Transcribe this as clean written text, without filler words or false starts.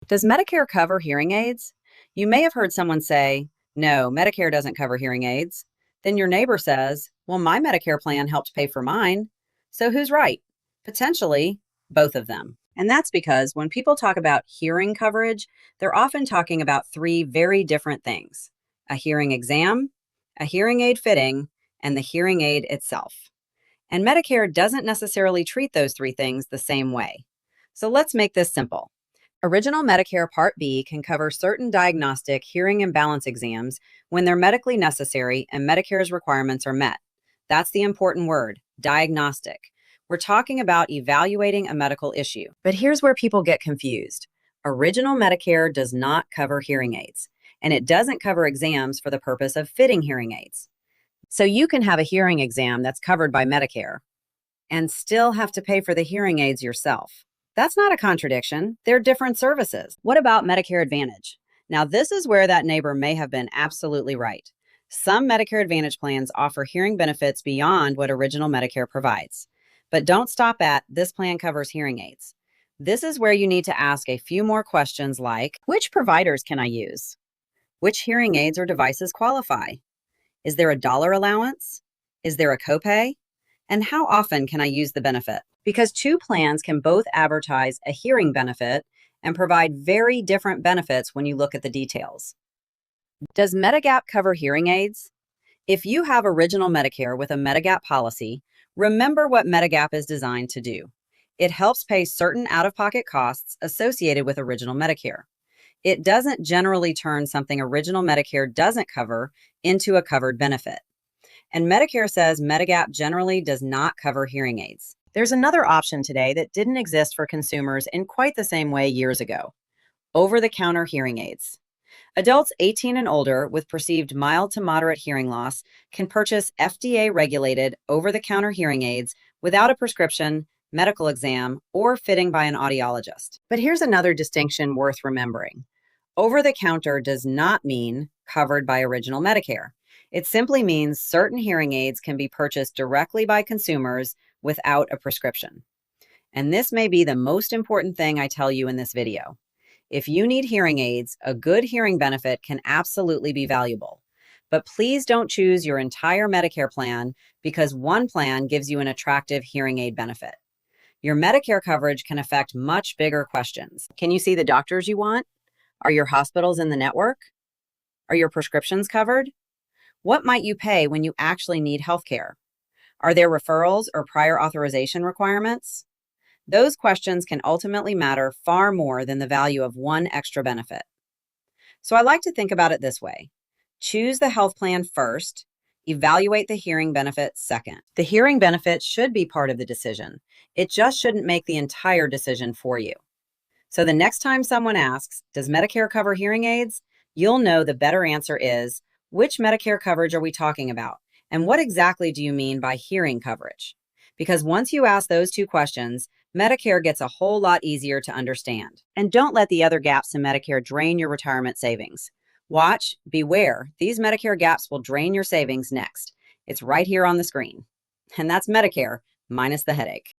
Does Medicare cover hearing aids? You may have heard someone say, no, Medicare doesn't cover hearing aids. Then your neighbor says, well, my Medicare plan helped pay for mine. So who's right? Potentially both of them. And that's because when people talk about hearing coverage, they're often talking about three very different things: a hearing exam, a hearing aid fitting, and the hearing aid itself. And Medicare doesn't necessarily treat those three things the same way. So let's make this simple. Original Medicare Part B can cover certain diagnostic hearing imbalance exams when they're medically necessary and Medicare's requirements are met. That's the important word, diagnostic. We're talking about evaluating a medical issue. But here's where people get confused. Original Medicare does not cover hearing aids, and it doesn't cover exams for the purpose of fitting hearing aids. So you can have a hearing exam that's covered by Medicare and still have to pay for the hearing aids yourself. That's not a contradiction. They're different services. What about Medicare Advantage? Now, this is where that neighbor may have been absolutely right. Some Medicare Advantage plans offer hearing benefits beyond what original Medicare provides. But don't stop at this plan covers hearing aids. This is where you need to ask a few more questions like, which providers can I use? Which hearing aids or devices qualify? Is there a dollar allowance? Is there a copay? And how often can I use the benefit? Because two plans can both advertise a hearing benefit and provide very different benefits when you look at the details. Does Medigap cover hearing aids? If you have original Medicare with a Medigap policy, remember what Medigap is designed to do. It helps pay certain out-of-pocket costs associated with original Medicare. It doesn't generally turn something original Medicare doesn't cover into a covered benefit. And Medicare says Medigap generally does not cover hearing aids. There's another option today that didn't exist for consumers in quite the same way years ago: over-the-counter hearing aids. Adults 18 and older with perceived mild to moderate hearing loss can purchase FDA-regulated over-the-counter hearing aids without a prescription, medical exam, or fitting by an audiologist. But here's another distinction worth remembering. Over-the-counter does not mean covered by original Medicare. It simply means certain hearing aids can be purchased directly by consumers without a prescription. And this may be the most important thing I tell you in this video. If you need hearing aids, a good hearing benefit can absolutely be valuable. But please don't choose your entire Medicare plan because one plan gives you an attractive hearing aid benefit. Your Medicare coverage can affect much bigger questions. Can you see the doctors you want? Are your hospitals in the network? Are your prescriptions covered? What might you pay when you actually need health care? Are there referrals or prior authorization requirements? Those questions can ultimately matter far more than the value of one extra benefit. So I like to think about it this way. Choose the health plan first, evaluate the hearing benefit second. The hearing benefit should be part of the decision. It just shouldn't make the entire decision for you. So the next time someone asks, does Medicare cover hearing aids? You'll know the better answer is, which Medicare coverage are we talking about? And what exactly do you mean by hearing coverage? Because once you ask those two questions, Medicare gets a whole lot easier to understand. And don't let the other gaps in Medicare drain your retirement savings. Watch, beware, these Medicare gaps will drain your savings next. It's right here on the screen. And that's Medicare minus the headache.